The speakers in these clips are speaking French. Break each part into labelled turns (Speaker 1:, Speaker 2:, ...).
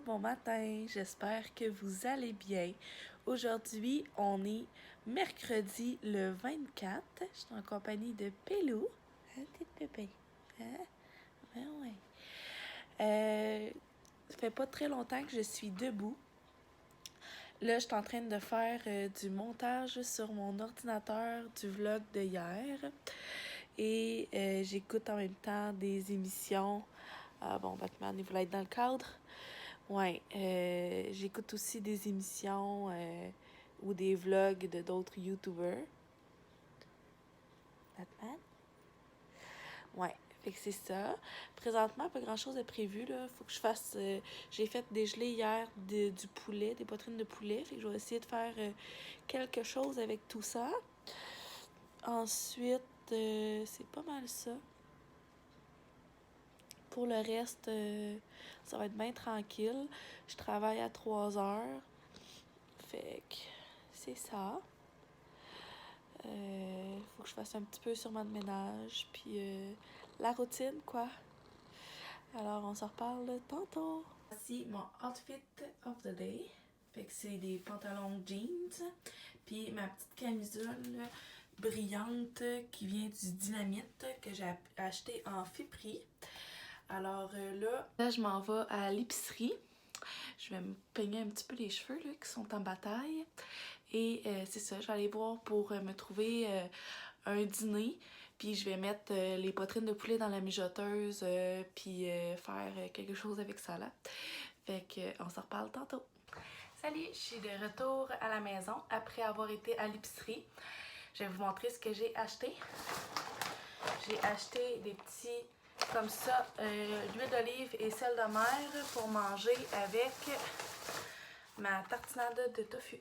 Speaker 1: bon matin, j'espère que vous allez bien. Aujourd'hui, on est mercredi le 24. Je suis en compagnie de Pelou. Hein, petit pépé? Hein? Ben ouais. Ça fait pas très longtemps que je suis debout. Là, je suis en train de faire du montage sur mon ordinateur du vlog de hier. Et j'écoute en même temps des émissions. Ah bon, Batman, il voulait être dans le cadre. Ouais, j'écoute aussi des émissions ou des vlogs de d'autres YouTubers. Batman? Ouais, fait que c'est ça. Présentement, pas grand-chose de prévu, là. Faut que je fasse... j'ai fait dégeler hier du poulet, des poitrines de poulet. Fait que je vais essayer de faire quelque chose avec tout ça. Ensuite, c'est pas mal ça. Pour le reste, ça va être bien tranquille. Je travaille à 3 heures. Fait que c'est ça. Faut que je fasse un petit peu sûrement de ménage. Puis la routine, quoi. Alors, on se reparle tantôt. Voici mon outfit of the day. Fait que c'est des pantalons jeans. Puis ma petite camisole brillante qui vient du Dynamite que j'ai acheté en friperie. Alors là, je m'en vais à l'épicerie. Je vais me peigner un petit peu les cheveux là, qui sont en bataille. Et c'est ça, je vais aller voir pour me trouver un dîner. Puis je vais mettre les poitrines de poulet dans la mijoteuse. Puis faire quelque chose avec ça là. Fait qu'on s'en reparle tantôt. Salut, je suis de retour à la maison après avoir été à l'épicerie. Je vais vous montrer ce que j'ai acheté. J'ai acheté des petits... comme ça, l'huile d'olive et sel de mer pour manger avec ma tartinade de tofu.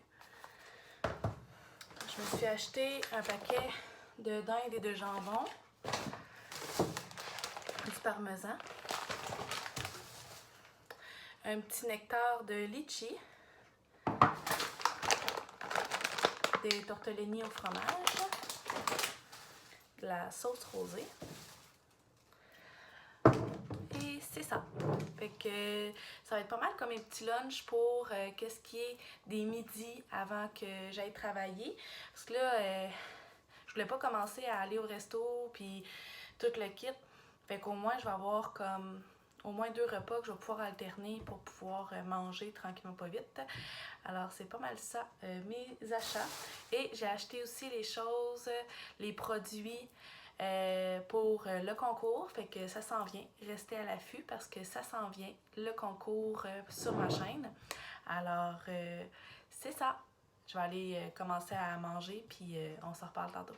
Speaker 1: Je me suis acheté un paquet de dinde et de jambon, du parmesan, un petit nectar de litchi, des tortellini au fromage, de la sauce rosée. Et c'est ça. Fait que ça va être pas mal comme un petit lunch pour qu'est-ce qui est des midis avant que j'aille travailler. Parce que là, je voulais pas commencer à aller au resto puis tout le kit. Fait qu'au moins, je vais avoir comme au moins 2 repas que je vais pouvoir alterner pour pouvoir manger tranquillement pas vite. Alors, c'est pas mal ça, mes achats. Et j'ai acheté aussi les choses, les produits pour le concours. Fait que ça s'en vient. Restez à l'affût parce que ça s'en vient, le concours sur ma chaîne. Alors, c'est ça. Je vais aller commencer à manger puis on s'en reparle tantôt.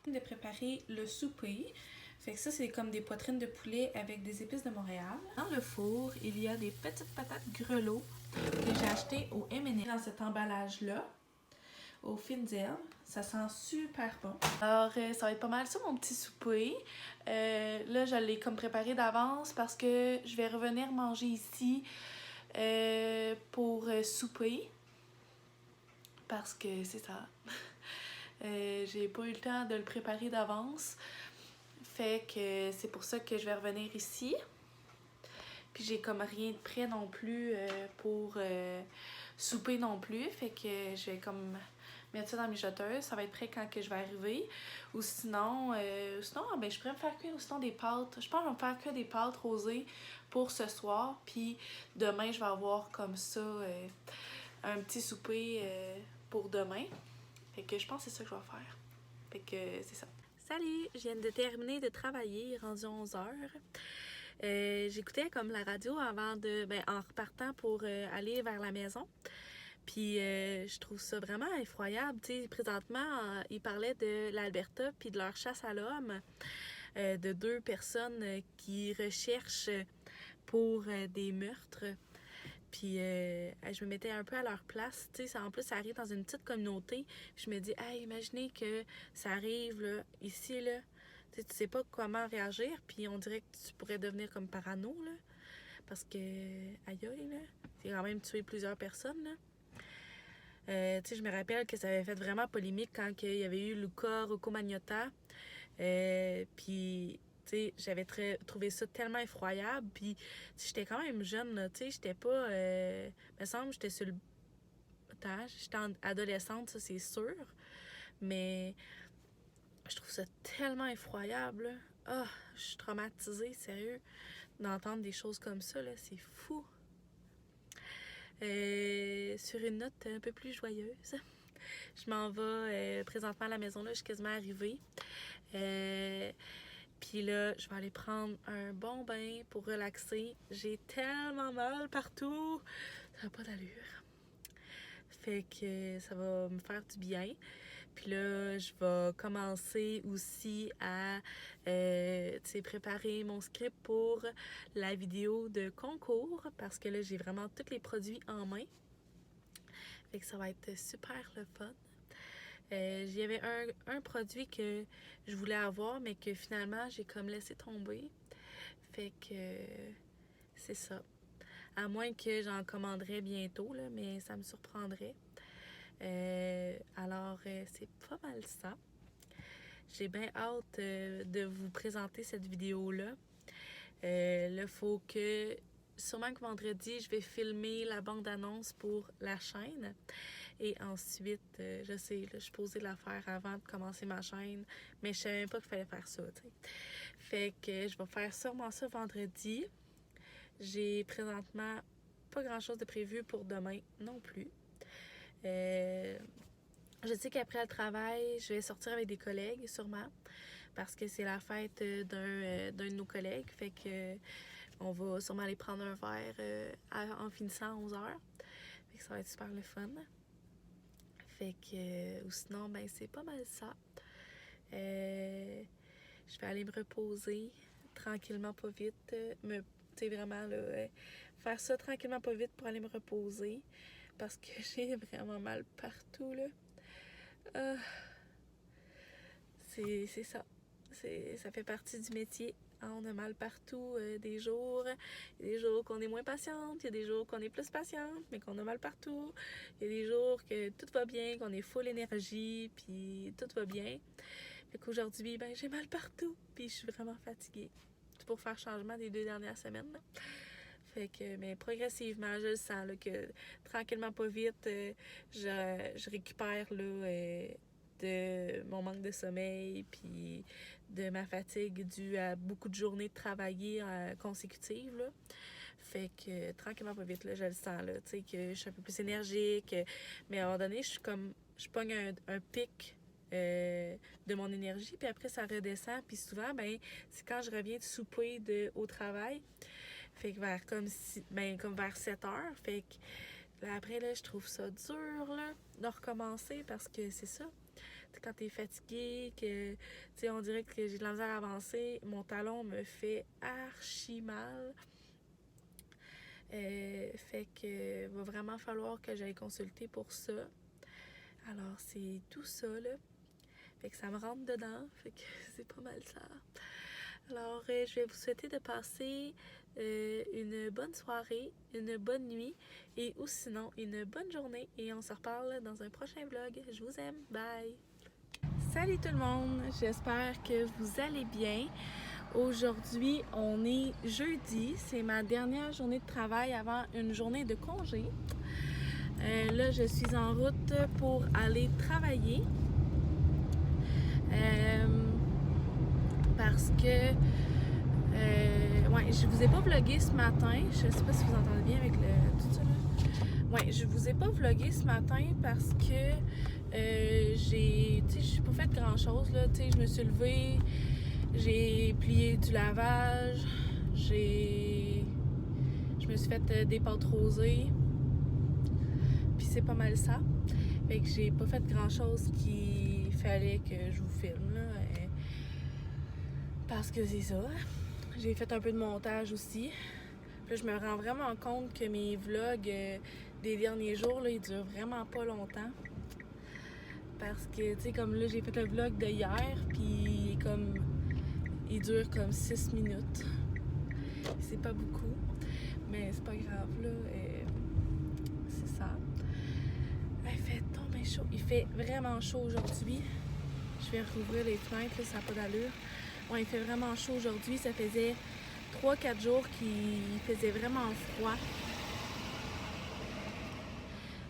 Speaker 1: De préparer le souper. Fait que ça, c'est comme des poitrines de poulet avec des épices de Montréal. Dans le four, il y a des petites patates grelots que j'ai achetées au M&M dans cet emballage-là, aux fines herbes. Ça sent super bon. Alors, ça va être pas mal ça, mon petit souper. Là, je l'ai comme préparé d'avance parce que je vais revenir manger ici pour souper. Parce que c'est ça. J'ai pas eu le temps de le préparer d'avance. Fait que c'est pour ça que je vais revenir ici. Puis j'ai comme rien de prêt non plus pour souper non plus. Fait que je vais comme mettre ça dans mes jeteuses. Ça va être prêt quand que je vais arriver. Ou sinon, ben, je pourrais me faire cuire sinon des pâtes. Je pense que je vais me faire que des pâtes rosées pour ce soir. Puis demain, je vais avoir comme ça un petit souper pour demain. Fait que je pense que c'est ça que je vais faire. Fait que c'est ça. Salut! Je viens de terminer de travailler, rendu 11h. J'écoutais comme la radio avant de... Ben, en repartant pour aller vers la maison. Puis je trouve ça vraiment effroyable. Tu sais, présentement, ils parlaient de l'Alberta puis de leur chasse à l'homme. De 2 personnes qui recherchent pour des meurtres. Puis je me mettais un peu à leur place, tu sais, en plus ça arrive dans une petite communauté. Puis je me dis, hey, imaginez que ça arrive là, ici, là, tu sais pas comment réagir, puis on dirait que tu pourrais devenir comme parano, là, parce que, aïe aïe, là, c'est quand même tué plusieurs personnes, là. Tu sais, je me rappelle que ça avait fait vraiment polémique quand il y avait eu Luca Rocco Magnotta, puis sais, j'avais trouvé ça tellement effroyable. Puis, j'étais quand même jeune, là, tu sais, j'étais pas... me semble que j'étais sur le... Attends, j'étais adolescente, ça, c'est sûr. Mais je trouve ça tellement effroyable, là. Ah, je suis traumatisée, sérieux, d'entendre des choses comme ça, là, c'est fou. Sur une note un peu plus joyeuse, je m'en vais présentement à la maison, là, je suis quasiment arrivée. Puis là, je vais aller prendre un bon bain pour relaxer. J'ai tellement mal partout, ça n'a pas d'allure. Fait que ça va me faire du bien. Puis là, je vais commencer aussi à préparer mon script pour la vidéo de concours parce que là, j'ai vraiment tous les produits en main. Fait que ça va être super le fun. J'y avait un produit que je voulais avoir, mais que finalement, j'ai comme laissé tomber. Fait que c'est ça. À moins que j'en commanderais bientôt, là, mais ça me surprendrait. Alors, c'est pas mal ça. J'ai bien hâte de vous présenter cette vidéo-là. Là, faut que... Sûrement que vendredi, je vais filmer la bande-annonce pour la chaîne. Et ensuite, je sais, là, je suis posée de la faire avant de commencer ma chaîne, mais je savais même pas qu'il fallait faire ça, tu sais. Fait que je vais faire sûrement ça vendredi. J'ai présentement pas grand-chose de prévu pour demain non plus. Je sais qu'après le travail, je vais sortir avec des collègues, sûrement, parce que c'est la fête d'un de nos collègues. Fait que on va sûrement aller prendre un verre en finissant à 11h. Fait que ça va être super le fun. Fait que, ou sinon, ben c'est pas mal ça. Je vais aller me reposer tranquillement, pas vite. Tu sais, vraiment, là, faire ça tranquillement, pas vite pour aller me reposer. Parce que j'ai vraiment mal partout, là. C'est ça. Ça fait partie du métier. On a mal partout des jours. Il y a des jours qu'on est moins patiente, il y a des jours qu'on est plus patiente, mais qu'on a mal partout. Il y a des jours que tout va bien, qu'on est full énergie, puis tout va bien. Fait qu'aujourd'hui, ben j'ai mal partout, puis je suis vraiment fatiguée. C'est pour faire changement des 2 dernières semaines, là. Fait que, mais progressivement, je le sens, là, que tranquillement, pas vite, je récupère, là, de mon manque de sommeil, puis de ma fatigue due à beaucoup de journées de travailler consécutives, là. Fait que tranquillement, pas vite, là, je le sens, là, tu sais, que je suis un peu plus énergique, mais à un moment donné, je pogne un pic de mon énergie, puis après, ça redescend, puis souvent, ben, c'est quand je reviens de souper au travail, fait que comme vers 7 heures, fait que là, après, là, je trouve ça dur, là, de recommencer, parce que c'est ça. Quand t'es fatigué, que, tu sais, on dirait que j'ai de la misère à avancer, mon talon me fait archi mal. Fait que va vraiment falloir que j'aille consulter pour ça. Alors, c'est tout ça, là. Fait que ça me rentre dedans, fait que c'est pas mal ça. Alors, je vais vous souhaiter de passer une bonne soirée, une bonne nuit et ou sinon une bonne journée. Et on se reparle dans un prochain vlog. Je vous aime. Bye! Salut tout le monde! J'espère que vous allez bien. Aujourd'hui, on est jeudi. C'est ma dernière journée de travail avant une journée de congé. Là, je suis en route pour aller travailler. Parce que ouais, je vous ai pas vlogué ce matin. Je sais pas si vous entendez bien avec tout ça là. Ouais, je vous ai pas vlogué ce matin parce que j'ai pas fait grand chose là. Tu sais, je me suis levée, j'ai plié du lavage, je me suis fait des pâtes rosées. Puis c'est pas mal ça. Fait que j'ai pas fait grand chose qu'il fallait que je vous filme là. Parce que c'est ça. J'ai fait un peu de montage aussi. Puis là, je me rends vraiment compte que mes vlogs des derniers jours, là, ils durent vraiment pas longtemps. Parce que, tu sais, comme là, j'ai fait le vlog de hier, puis il dure comme 6 minutes. C'est pas beaucoup, mais c'est pas grave, là. C'est ça. Il fait tombé chaud. Il fait vraiment chaud aujourd'hui. Je vais rouvrir les fenêtres, là, ça n'a pas d'allure. Ouais, il fait vraiment chaud aujourd'hui. Ça faisait 3-4 jours qu'il faisait vraiment froid.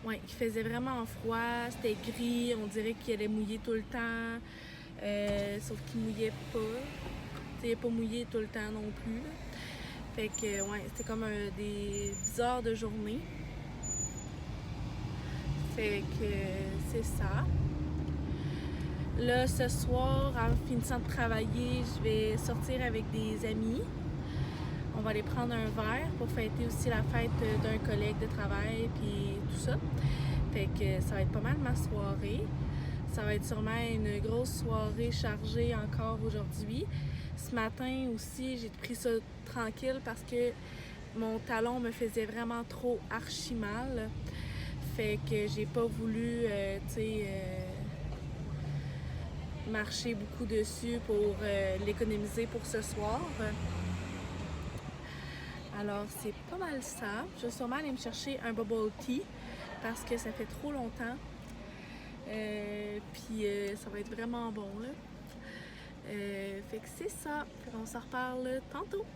Speaker 1: Ouais, il faisait vraiment froid, c'était gris, on dirait qu'il allait mouiller tout le temps. Sauf qu'il mouillait pas. Il n'est pas mouillé tout le temps non plus. Là. Fait que, ouais, c'était comme des bizarres de journée. Fait que c'est ça. Là, ce soir, en finissant de travailler, je vais sortir avec des amis. On va aller prendre un verre pour fêter aussi la fête d'un collègue de travail, puis tout ça. Fait que ça va être pas mal ma soirée. Ça va être sûrement une grosse soirée chargée encore aujourd'hui. Ce matin aussi, j'ai pris ça tranquille parce que mon talon me faisait vraiment trop archi mal. Fait que j'ai pas voulu, marcher beaucoup dessus pour l'économiser pour ce soir. Alors c'est pas mal ça. Je vais sûrement aller me chercher un bubble tea parce que ça fait trop longtemps. Puis ça va être vraiment bon là. Fait que c'est ça. On s'en reparle tantôt.